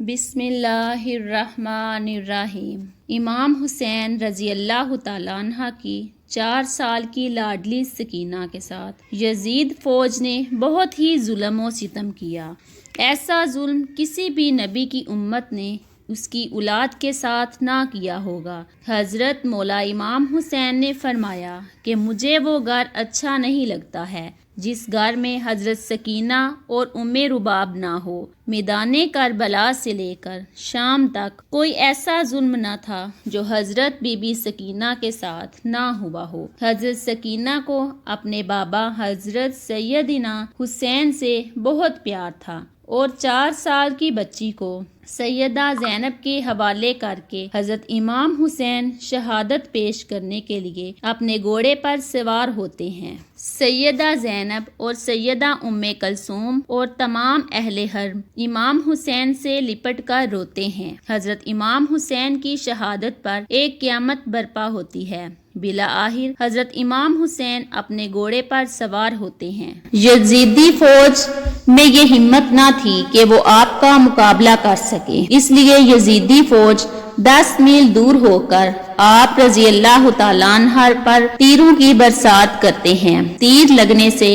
بسم اللہ الرحمن الرحیم۔ امام حسین رضی اللہ تعالیٰ عنہ کی 4 سال کی لاڈلی سکینہ کے ساتھ یزید فوج نے بہت ہی ظلم و ستم کیا۔ ایسا ظلم کسی بھی نبی کی امت نے اس کی اولاد کے ساتھ نہ کیا ہوگا۔ حضرت مولا امام حسین نے فرمایا کہ مجھے وہ گھر اچھا نہیں لگتا ہے جس گھر میں حضرت سکینہ اور رباب نہ ہو۔ میدان کربلا سے لے کر شام تک کوئی ایسا ظلم نہ تھا جو حضرت بی بی سکینہ کے ساتھ نہ ہوا ہو۔ حضرت سکینہ کو اپنے بابا حضرت سیدنا حسین سے بہت پیار تھا اور 4 سال کی بچی کو سیدہ زینب کے حوالے کر کے حضرت امام حسین شہادت پیش کرنے کے لیے اپنے گھوڑے پر سوار ہوتے ہیں۔ سیدہ زینب اور سیدہ کلثوم اور تمام اہل حرم امام حسین سے لپٹ کر روتے ہیں۔ حضرت امام حسین کی شہادت پر ایک قیامت برپا ہوتی ہے۔ بالآخر حضرت امام حسین اپنے گھوڑے پر سوار ہوتے ہیں۔ یزیدی فوج میں یہ ہمت نہ تھی کہ وہ آپ کا مقابلہ کر سکے، اس لیے یزیدی فوج 10 میل دور ہو کر آپ رضی اللہ تعالیٰ عنہ پر تیروں کی برسات کرتے ہیں۔ تیر لگنے سے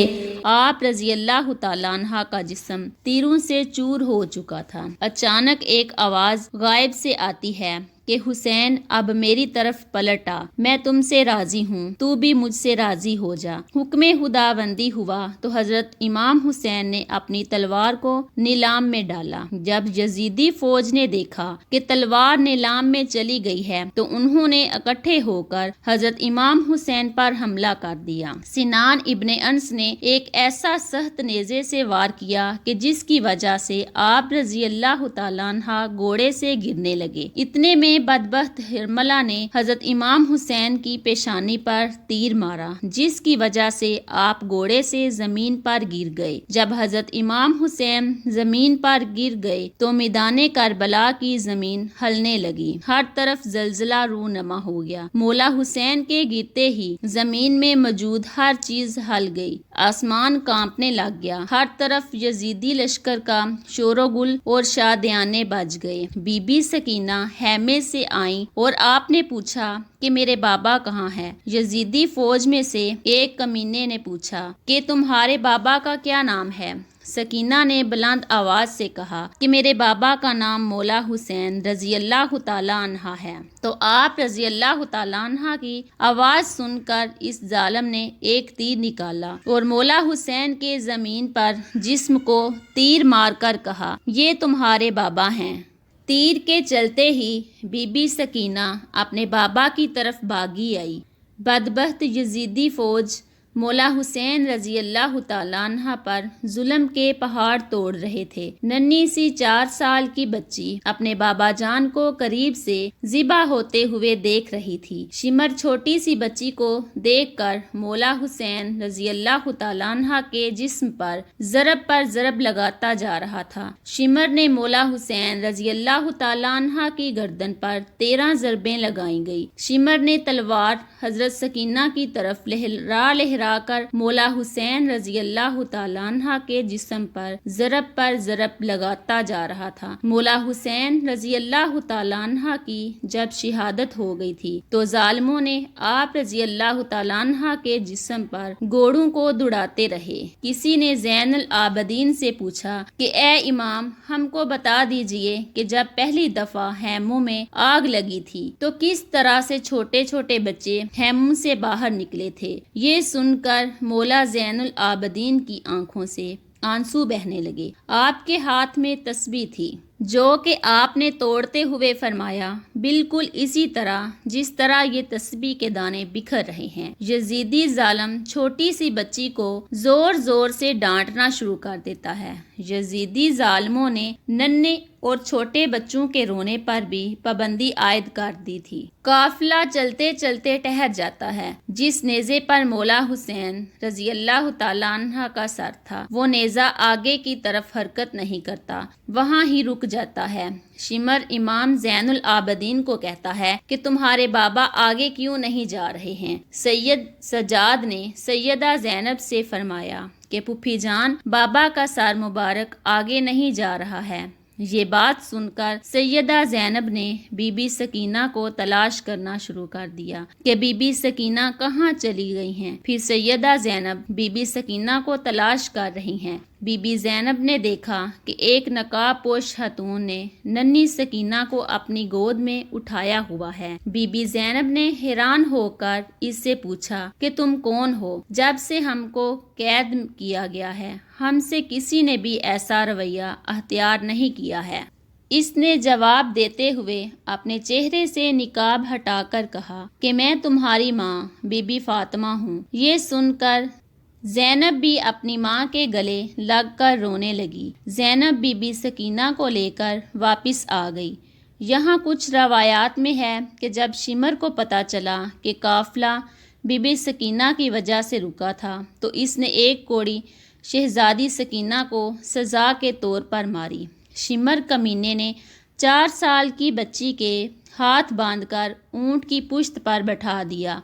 آپ رضی اللہ تعالیٰ عنہ کا جسم تیروں سے چور ہو چکا تھا۔ اچانک ایک آواز غائب سے آتی ہے کہ حسین اب میری طرف پلٹ آ، میں تم سے راضی ہوں، تو بھی مجھ سے راضی ہو جا۔ حکم خداوندی ہوا تو حضرت امام حسین نے اپنی تلوار کو نیلام میں ڈالا۔ جب یزیدی فوج نے دیکھا کہ تلوار نیلام میں چلی گئی ہے تو انہوں نے اکٹھے ہو کر حضرت امام حسین پر حملہ کر دیا۔ سنان ابن انس نے ایک ایسا سخت نیزے سے وار کیا کہ جس کی وجہ سے آپ رضی اللہ تعالیٰ عنہ گھوڑے سے گرنے لگے۔ اتنے میں بدبخت ہرملہ نے حضرت امام حسین کی پیشانی پر تیر مارا جس کی وجہ سے آپ گھوڑے سے زمین پر گر گئے۔ جب حضرت امام حسین زمین پر گر گئے تو میدان کربلا کی زمین ہلنے لگی، ہر طرف زلزلہ رونما ہو گیا۔ مولا حسین کے گرتے ہی زمین میں موجود ہر چیز ہل گئی، آسمان کانپنے لگ گیا، ہر طرف یزیدی لشکر کا شور و گل اور شادیانے بج گئے۔ بی بی سکینہ خیمے سے آئیں اور آپ نے پوچھا کہ میرے بابا کہاں ہے؟ یزیدی فوج میں سے ایک کمینے نے پوچھا کہ تمہارے بابا کا کیا نام ہے؟ سکینہ نے بلند آواز سے کہا کہ میرے بابا کا نام مولا حسین رضی اللہ تعالیٰ عنہ ہے۔ تو آپ رضی اللہ تعالیٰ عنہ کی آواز سن کر اس ظالم نے ایک تیر نکالا اور مولا حسین کے زمین پر جسم کو تیر مار کر کہا، یہ تمہارے بابا ہیں۔ تیر کے چلتے ہی بی بی سکینہ اپنے بابا کی طرف بھاگی آئی۔ بدبخت یزیدی فوج مولا حسین رضی اللہ تعالیٰ عنہ پر ظلم کے پہاڑ توڑ رہے تھے۔ ننھی سی 4 سال کی بچی اپنے بابا جان کو قریب سے ذبح ہوتے ہوئے دیکھ رہی تھی۔ شمر چھوٹی سی بچی کو دیکھ کر مولا حسین رضی اللہ تعالیٰ عنہ کے جسم پر ضرب لگاتا جا رہا تھا۔ شمر نے مولا حسین رضی اللہ تعالیٰ عنہ کی گردن پر 13 ضربیں لگائی گئی۔ شمر نے تلوار حضرت سکینہ کی طرف لہرا کر مولا حسین رضی اللہ تعالیٰ عنہ کے جسم پر ضرب لگاتا جا رہا تھا۔ مولا حسین رضی اللہ تعالیٰ عنہ کی جب شہادت ہو گئی تھی تو ظالموں نے آپ رضی اللہ تعالیٰ عنہ کے جسم پر گھوڑوں کو دوڑاتے رہے۔ کسی نے زین العابدین سے پوچھا کہ اے امام، ہم کو بتا دیجئے کہ جب پہلی دفعہ خیموں میں آگ لگی تھی تو کس طرح سے چھوٹے چھوٹے بچے خیموں سے باہر نکلے تھے؟ یہ سن کر مولا زین العابدین کی آنکھوں سے آنسو بہنے لگے۔ آپ کے ہاتھ میں تسبیح تھی جو کہ آپ نے توڑتے ہوئے فرمایا، بالکل اسی طرح جس طرح یہ تسبیح کے دانے بکھر رہے ہیں۔ یزیدی ظالم چھوٹی سی بچی کو زور زور سے ڈانٹنا شروع کر دیتا ہے۔ یزیدی ظالموں نے ننھے اور چھوٹے بچوں کے رونے پر بھی پابندی عائد کر دی تھی۔ قافلہ چلتے چلتے ٹھہر جاتا ہے۔ جس نیزے پر مولا حسین رضی اللہ تعالیٰ عنہ کا سر تھا وہ نیزہ آگے کی طرف حرکت نہیں کرتا، وہاں ہی رک جاتا ہے۔ شمر امام زین العابدین کو کہتا ہے کہ تمہارے بابا آگے کیوں نہیں جا رہے ہیں؟ سید سجاد نے سیدہ زینب سے فرمایا کہ پھوپھی جان، بابا کا سر مبارک آگے نہیں جا رہا ہے۔ یہ بات سن کر سیدہ زینب نے بی بی سکینہ کو تلاش کرنا شروع کر دیا کہ بی بی سکینہ کہاں چلی گئی ہیں۔ پھر سیدہ زینب بی بی سکینہ کو تلاش کر رہی ہیں۔ بی بی زینب نے دیکھا کہ ایک نقاب پوش خاتون نے ننھی سکینہ کو اپنی گود میں اٹھایا ہوا ہے۔ بی بی زینب نے حیران ہو کر اس سے پوچھا کہ تم کون ہو؟ جب سے ہم کو قید کیا گیا ہے ہم سے کسی نے بھی ایسا رویہ اختیار نہیں کیا ہے۔ اس نے جواب دیتے ہوئے اپنے چہرے سے نقاب ہٹا کر کہا کہ میں تمہاری ماں بی بی فاطمہ ہوں۔ یہ سن کر زینب بھی اپنی ماں کے گلے لگ کر رونے لگی۔ زینب بی بی سکینہ کو لے کر واپس آ گئی۔ یہاں کچھ روایات میں ہے کہ جب شمر کو پتہ چلا کہ قافلہ بی بی سکینہ کی وجہ سے رکا تھا تو اس نے ایک کوڑی شہزادی سکینہ کو سزا کے طور پر ماری۔ شمر کمینے نے 4 سال کی بچی کے ہاتھ باندھ کر اونٹ کی پشت پر بٹھا دیا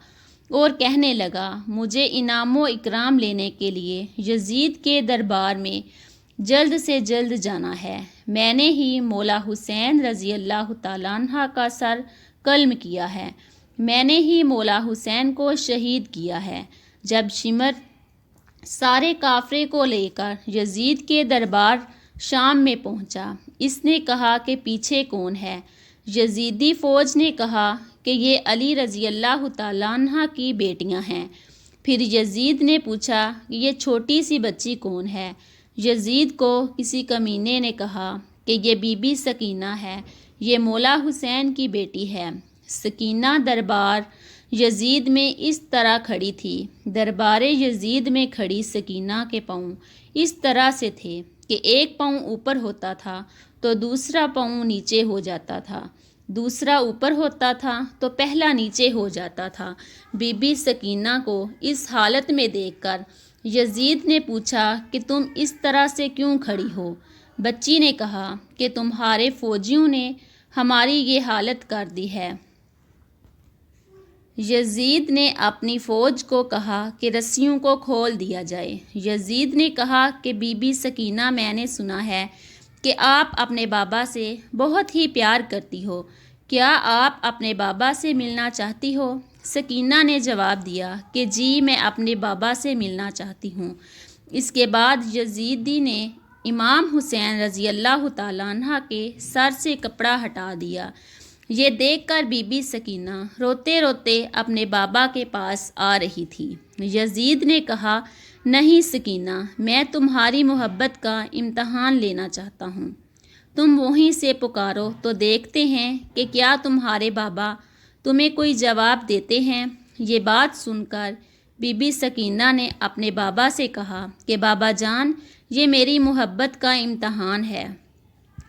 اور کہنے لگا مجھے انعام و اکرام لینے کے لیے یزید کے دربار میں جلد سے جلد جانا ہے۔ میں نے ہی مولا حسین رضی اللہ تعالیٰ عنہ کا سر قلم کیا ہے۔ میں نے ہی مولا حسین کو شہید کیا ہے۔ جب شمر سارے قافلے کو لے کر یزید کے دربار شام میں پہنچا، اس نے کہا کہ پیچھے کون ہے؟ یزیدی فوج نے کہا کہ یہ علی رضی اللہ تعالیٰ عنہ کی بیٹیاں ہیں۔ پھر یزید نے پوچھا کہ یہ چھوٹی سی بچی کون ہے؟ یزید کو کسی کمینے نے کہا کہ یہ بی بی سکینہ ہے، یہ مولا حسین کی بیٹی ہے۔ سکینہ دربار یزید میں اس طرح کھڑی تھی۔ دربار یزید میں کھڑی سکینہ کے پاؤں اس طرح سے تھے کہ ایک پاؤں اوپر ہوتا تھا تو دوسرا پاؤں نیچے ہو جاتا تھا، دوسرا اوپر ہوتا تھا تو پہلا نیچے ہو جاتا تھا۔ بی بی سکینہ کو اس حالت میں دیکھ کر یزید نے پوچھا کہ تم اس طرح سے کیوں کھڑی ہو؟ بچی نے کہا کہ تمہارے فوجیوں نے ہماری یہ حالت کر دی ہے۔ یزید نے اپنی فوج کو کہا کہ رسیوں کو کھول دیا جائے۔ یزید نے کہا کہ بی بی سکینہ میں نے سنا ہے کہ آپ اپنے بابا سے بہت ہی پیار کرتی ہو، کیا آپ اپنے بابا سے ملنا چاہتی ہو؟ سکینہ نے جواب دیا کہ جی میں اپنے بابا سے ملنا چاہتی ہوں۔ اس کے بعد یزیدی نے امام حسین رضی اللہ تعالیٰ عنہ کے سر سے کپڑا ہٹا دیا۔ یہ دیکھ کر بی بی سکینہ روتے روتے اپنے بابا کے پاس آ رہی تھی۔ یزید نے کہا نہیں سکینہ، میں تمہاری محبت کا امتحان لینا چاہتا ہوں، تم وہیں سے پکارو تو دیکھتے ہیں کہ کیا تمہارے بابا تمہیں کوئی جواب دیتے ہیں۔ یہ بات سن کر بی بی سکینہ نے اپنے بابا سے کہا کہ بابا جان یہ میری محبت کا امتحان ہے۔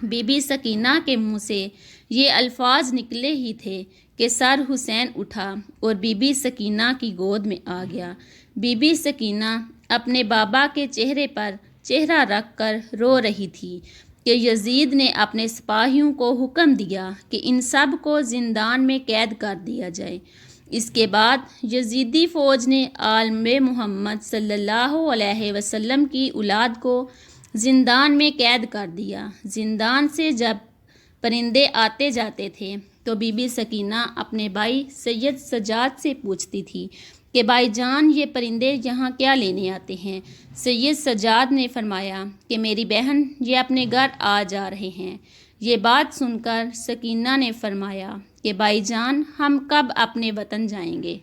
بی بی سکینہ کے منہ سے یہ الفاظ نکلے ہی تھے کہ سر حسین اٹھا اور بی بی سکینہ کی گود میں آ گیا۔ بی بی سکینہ اپنے بابا کے چہرے پر چہرہ رکھ کر رو رہی تھی کہ یزید نے اپنے سپاہیوں کو حکم دیا کہ ان سب کو زندان میں قید کر دیا جائے۔ اس کے بعد یزیدی فوج نے عالم محمد صلی اللہ علیہ وسلم کی اولاد کو زندان میں قید کر دیا۔ زندان سے جب پرندے آتے جاتے تھے تو بی بی سکینہ اپنے بھائی سید سجاد سے پوچھتی تھی کہ بھائی جان یہ پرندے یہاں کیا لینے آتے ہیں؟ سید سجاد نے فرمایا کہ میری بہن یہ اپنے گھر آ جا رہے ہیں۔ یہ بات سن کر سکینہ نے فرمایا کہ بھائی جان ہم کب اپنے وطن جائیں گے؟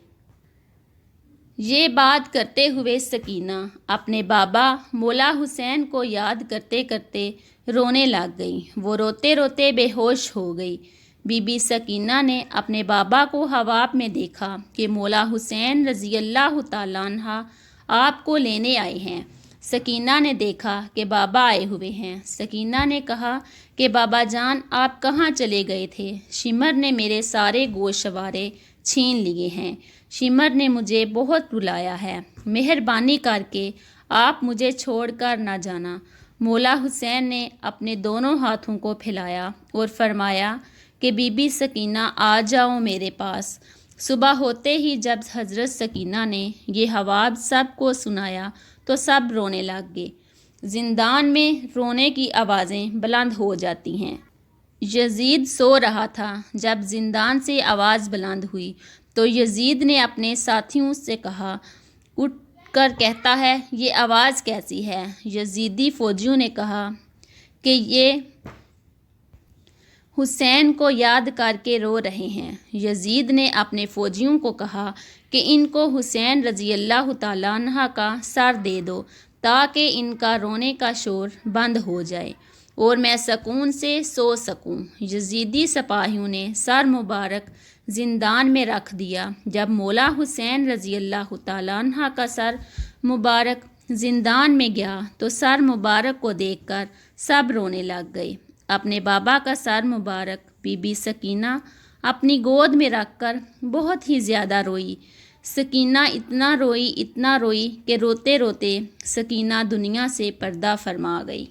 یہ بات کرتے ہوئے سکینہ اپنے بابا مولا حسین کو یاد کرتے کرتے رونے لگ گئی۔ وہ روتے روتے بے ہوش ہو گئی۔ بی بی سکینہ نے اپنے بابا کو خواب میں دیکھا کہ مولا حسین رضی اللہ تعالیٰ عنہ آپ کو لینے آئے ہیں۔ سکینہ نے دیکھا کہ بابا آئے ہوئے ہیں۔ سکینہ نے کہا کہ بابا جان آپ کہاں چلے گئے تھے؟ شمر نے میرے سارے گوشوارے چھین لیے ہیں۔ شمر نے مجھے بہت رلایا ہے، مہربانی کر کے آپ مجھے چھوڑ کر نہ جانا۔ مولا حسین نے اپنے دونوں ہاتھوں کو پھیلایا اور فرمایا کہ بی بی سکینہ آ جاؤ میرے پاس۔ صبح ہوتے ہی جب حضرت سکینہ نے یہ خواب سب کو سنایا تو سب رونے لگ گئے۔ زندان میں رونے کی آوازیں بلند ہو جاتی ہیں۔ یزید سو رہا تھا، جب زندان سے آواز بلند ہوئی تو یزید نے اپنے ساتھیوں سے کہا، اٹھ کر کہتا ہے یہ آواز کیسی ہے؟ یزیدی فوجیوں نے کہا کہ یہ حسین کو یاد کر کے رو رہے ہیں۔ یزید نے اپنے فوجیوں کو کہا کہ ان کو حسین رضی اللہ تعالیٰ عنہ کا سر دے دو تاکہ ان کا رونے کا شور بند ہو جائے اور میں سکون سے سو سکوں۔ یزیدی سپاہیوں نے سر مبارک زندان میں رکھ دیا۔ جب مولا حسین رضی اللہ تعالیٰ عنہ کا سر مبارک زندان میں گیا تو سر مبارک کو دیکھ کر سب رونے لگ گئے۔ اپنے بابا کا سر مبارک بی بی سکینہ اپنی گود میں رکھ کر بہت ہی زیادہ روئی۔ سکینہ اتنا روئی کہ روتے روتے سکینہ دنیا سے پردہ فرما گئی۔